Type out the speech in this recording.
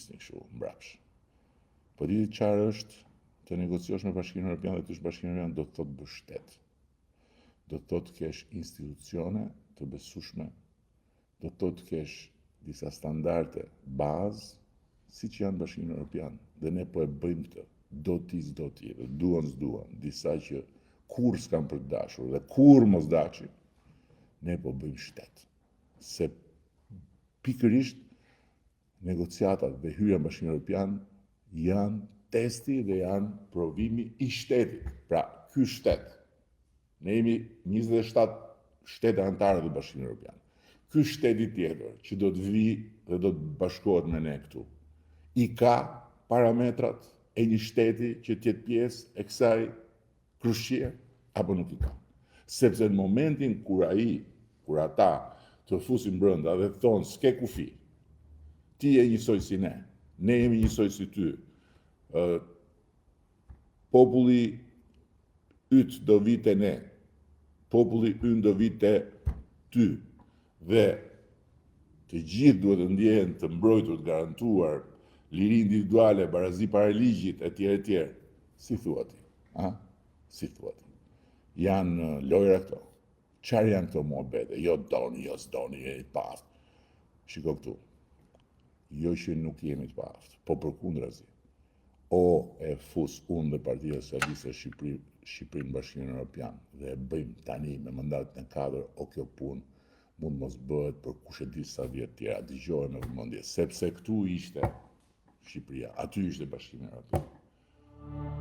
një kështu mbrapsh. Po di çfarë është të negociosh me Bashkimin Evropian dhe të ish Bashkimin Evropian, do të thotë bësh shtet. Do të thotë kesh institucione të besueshme, do të thotë kesh disa standarde bazë, siç janë Bashkimi Evropian, dhe ne po e bëjmë këtë. Do ti s'do ti, dhe duan s'duan, disa që kur s'kan për të dashur dhe kur mos daqin, ne po bëjmë shtet. Se pikërisht negociatat dhe hyrja në Bashkimin Evropian janë testi dhe janë provimi i shtetit. Pra, ky shtet, ne jemi 27 shtete anëtare të Bashkimit Evropian. Ky shteti tjetër që do të vi dhe do të bashkohet me ne këtu, i ka parametrat e një shteti që tjetë pjesë e kësaj krushqie, apo nuk i ka. Sepse në momentin kur ata të fusin brenda dhe thonë s'ke kufi, ti je njësoj si ne jemi njësoj si ty, populli yt do vite ne, populli ynë do vite ty, dhe të gjithë duhet të ndjehen të mbrojtur, të garantuar, liri individuale, barazi para ligjit, etj. Si thua ti? Si thua ti? Janë lojra këto. Çfarë janë këto muhabete? Jo doni, jo s'doni, jeni të paaftë. Shiko këtu. Jo që nuk jemi të paaftë, po përkundrazi. O e fus unë dhe Partia Socialiste Shqipërinë në Bashkimin Evropian dhe e bëjmë tani me mandatin e 4, o kjo punë mund mos bëhet për kush e di sa vjet tjera, dëgjohet me vëmendje, sepse këtu ishte Shqipëria, aty ishte Bashkimi Evropian.